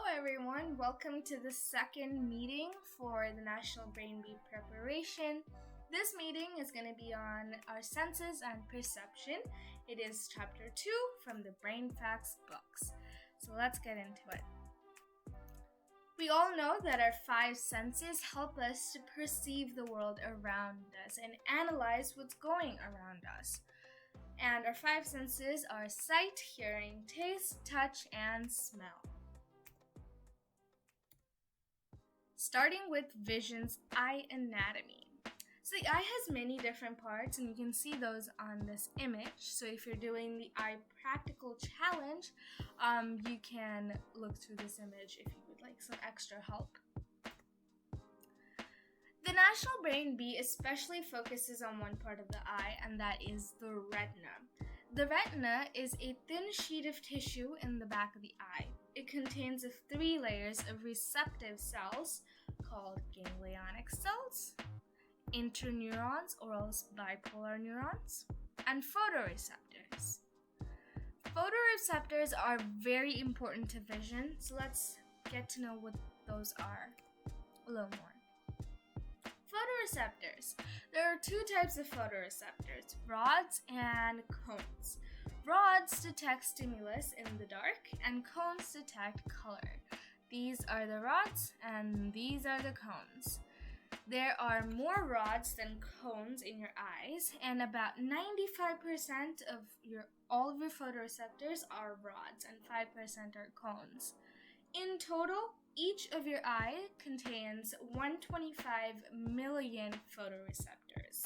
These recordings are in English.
Hello everyone, welcome to the second meeting for the National Brain Bee preparation. This meeting is going to be on our senses and perception. It is chapter 2 from the Brain Facts books. So let's get into it. We all know that our 5 senses help us to perceive the world around us and analyze what's going around us. And our 5 senses are sight, hearing, taste, touch, and smell. Starting with vision's eye anatomy. So the eye has many different parts, and you can see those on this image. So if you're doing the eye practical challenge, you can look through this image if you would like some extra help. The National Brain Bee especially focuses on one part of the eye, and that is the retina. The retina is a thin sheet of tissue in the back of the eye. It contains 3 layers of receptive cells called ganglionic cells, interneurons or else bipolar neurons, and photoreceptors. Photoreceptors are very important to vision, so let's get to know what those are a little more. Photoreceptors. There are 2 types of photoreceptors, rods and cones. Rods detect stimulus in the dark, and cones detect color. These are the rods, and these are the cones. There are more rods than cones in your eyes, and about 95% of all of your photoreceptors are rods, and 5% are cones. In total, each of your eye contains 125 million photoreceptors.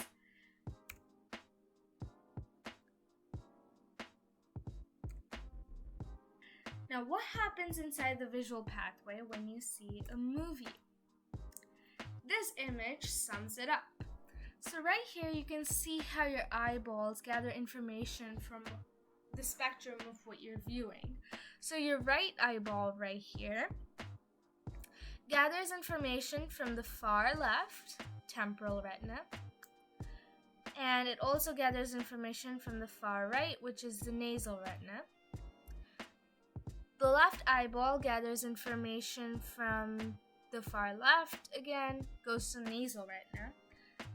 Now, what happens inside the visual pathway when you see a movie? This image sums it up. So right here you can see how your eyeballs gather information from the spectrum of what you're viewing. So your right eyeball right here gathers information from the far left, temporal retina, and it also gathers information from the far right, which is the nasal retina. The left eyeball gathers information from the far left, again, goes to the nasal retina,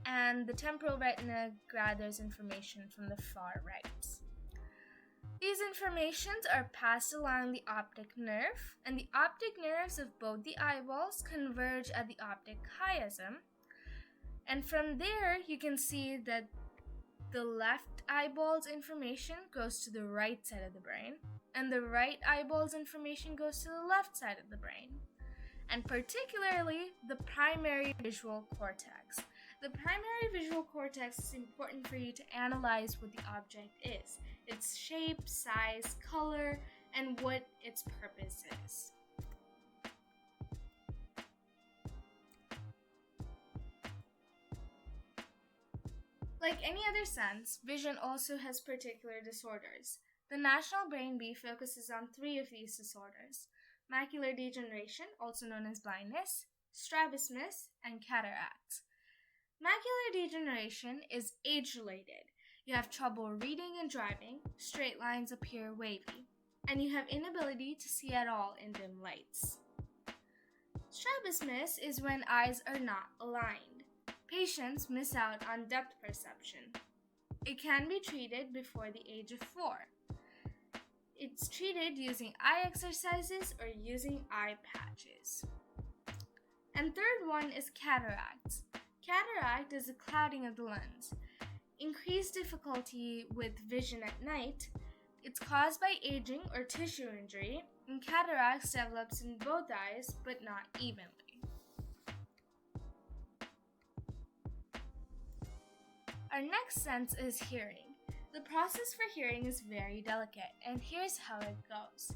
and the temporal retina gathers information from the far right. These informations are passed along the optic nerve, and the optic nerves of both the eyeballs converge at the optic chiasm. And from there, you can see that the left eyeball's information goes to the right side of the brain, and the right eyeball's information goes to the left side of the brain, and particularly the primary visual cortex. The primary visual cortex is important for you to analyze what the object is, its shape, size, color, and what its purpose is. Like any other sense, vision also has particular disorders. The National Brain Bee focuses on 3 of these disorders: macular degeneration, also known as blindness, strabismus, and cataracts. Macular degeneration is age-related. You have trouble reading and driving, straight lines appear wavy, and you have inability to see at all in dim lights. Strabismus is when eyes are not aligned. Patients miss out on depth perception. It can be treated before the age of 4. It's treated using eye exercises or using eye patches. And third one is cataracts. Cataract is a clouding of the lens. Increased difficulty with vision at night. It's caused by aging or tissue injury, and cataracts develops in both eyes but not evenly. Our next sense is hearing. The process for hearing is very delicate, and here's how it goes.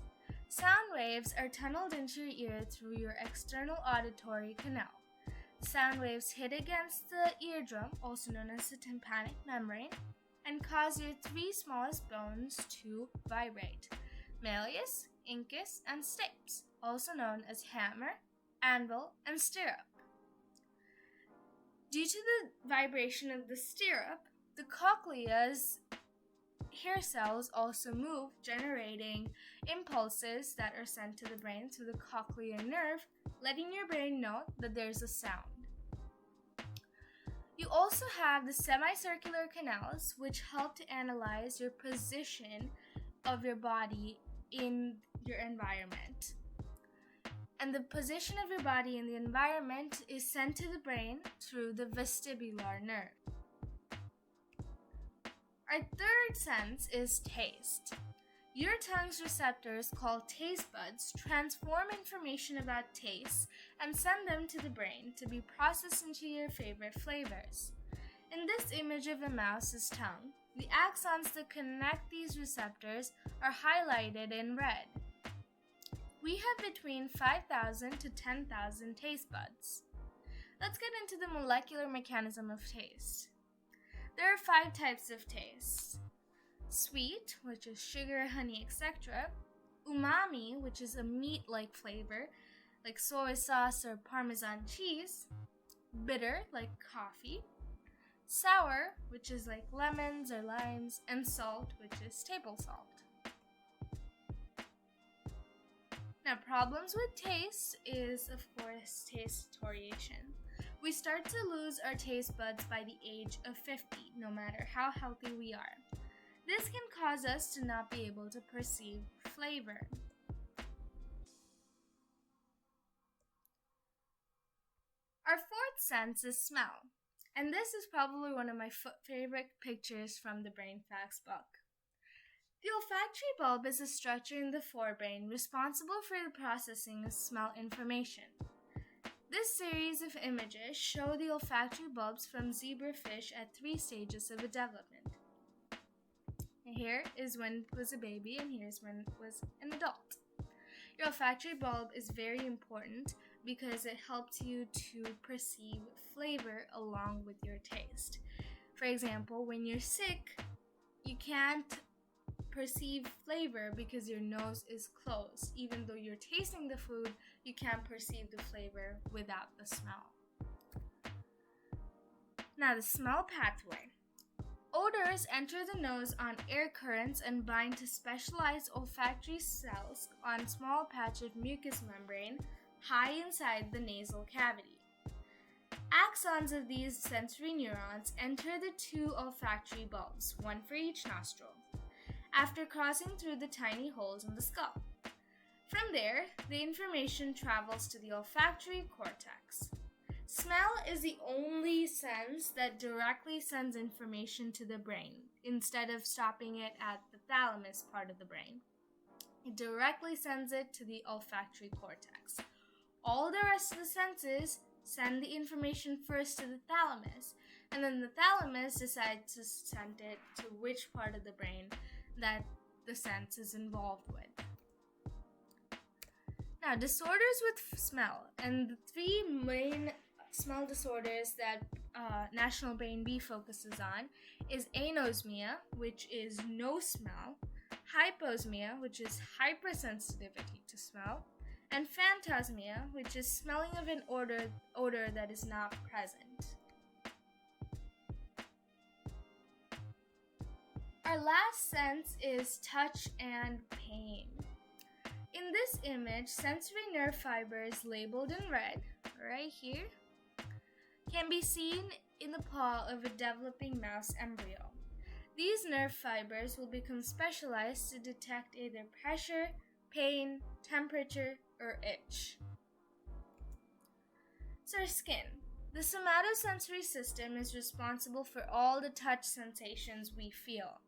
Sound waves are tunneled into your ear through your external auditory canal. Sound waves hit against the eardrum, also known as the tympanic membrane, and cause your 3 smallest bones to vibrate: malleus, incus, and stapes, also known as hammer, anvil, and stirrup. Due to the vibration of the stirrup, the cochlea's hair cells also move, generating impulses that are sent to the brain through the cochlear nerve, letting your brain know that there's a sound. You also have the semicircular canals, which help to analyze your position of your body in your environment. And the position of your body in the environment is sent to the brain through the vestibular nerve. Our third sense is taste. Your tongue's receptors, called taste buds, transform information about taste and send them to the brain to be processed into your favorite flavors. In this image of a mouse's tongue, the axons that connect these receptors are highlighted in red. We have between 5,000 to 10,000 taste buds. Let's get into the molecular mechanism of taste. There are 5 types of taste. Sweet, which is sugar, honey, etc. Umami, which is a meat-like flavor, like soy sauce or Parmesan cheese. Bitter, like coffee. Sour, which is like lemons or limes. And salt, which is table salt. Now, problems with taste is, of course, taste deterioration. We start to lose our taste buds by the age of 50, no matter how healthy we are. This can cause us to not be able to perceive flavor. Our fourth sense is smell, and this is probably one of my favorite pictures from the Brain Facts book. The olfactory bulb is a structure in the forebrain responsible for the processing of smell information. This series of images show the olfactory bulbs from zebrafish at 3 stages of development. Here is when it was a baby, and here's when it was an adult. Your olfactory bulb is very important because it helps you to perceive flavor along with your taste. For example, when you're sick, you can't perceive flavor because your nose is closed. Even though you're tasting the food, you can't perceive the flavor without the smell. Now, the smell pathway. Odors enter the nose on air currents and bind to specialized olfactory cells on small patch of mucous membrane high inside the nasal cavity. Axons of these sensory neurons enter the 2 olfactory bulbs, one for each nostril, after crossing through the tiny holes in the skull. From there, the information travels to the olfactory cortex. Smell is the only sense that directly sends information to the brain, instead of stopping it at the thalamus part of the brain. It directly sends it to the olfactory cortex. All the rest of the senses send the information first to the thalamus, and then the thalamus decides to send it to which part of the brain that the sense is involved with. Now, disorders with smell, and the 3 main smell disorders that National Brain Bee focuses on is anosmia, which is no smell, hyposmia, which is hypersensitivity to smell, and phantasmia, which is smelling of an odor that is not present. Our last sense is touch and pain. In this image, sensory nerve fibers labeled in red, right here, can be seen in the paw of a developing mouse embryo. These nerve fibers will become specialized to detect either pressure, pain, temperature, or itch. So our skin. The somatosensory system is responsible for all the touch sensations we feel.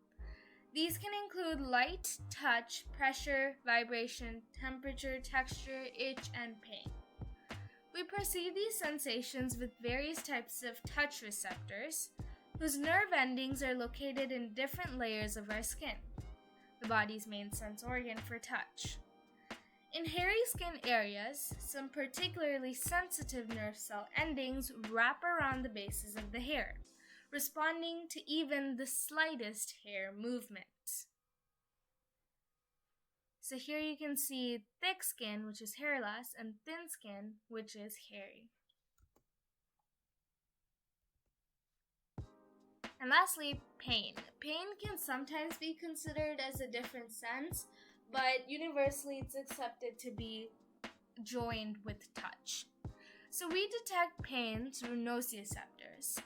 These can include light, touch, pressure, vibration, temperature, texture, itch, and pain. We perceive these sensations with various types of touch receptors, whose nerve endings are located in different layers of our skin, the body's main sense organ for touch. In hairy skin areas, some particularly sensitive nerve cell endings wrap around the bases of the hair, responding to even the slightest hair movement. So here you can see thick skin, which is hairless, and thin skin, which is hairy. And lastly, pain. Pain can sometimes be considered as a different sense, but universally it's accepted to be joined with touch. So we detect pain through nociceptors.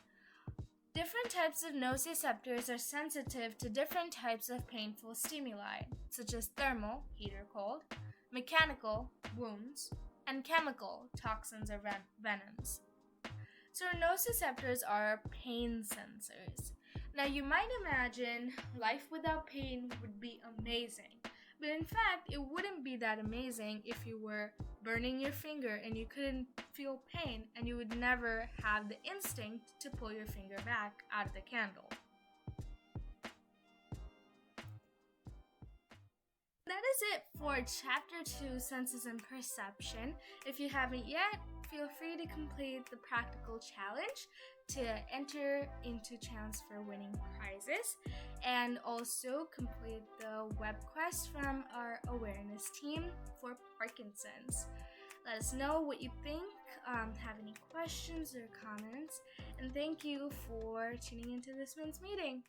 Different types of nociceptors are sensitive to different types of painful stimuli, such as thermal, heat or cold, mechanical, wounds, and chemical, toxins or venoms. So our nociceptors are pain sensors. Now you might imagine life without pain would be amazing, but in fact it wouldn't be that amazing if you were burning your finger and you couldn't feel pain, and you would never have the instinct to pull your finger back out of the candle. That is it for Chapter 2, Senses and Perception. If you haven't yet, feel free to complete the practical challenge to enter into chance for winning prizes, and also complete the web quest from our awareness team for Parkinson's. Let us know what you think, have any questions or comments, and thank you for tuning into this month's meeting.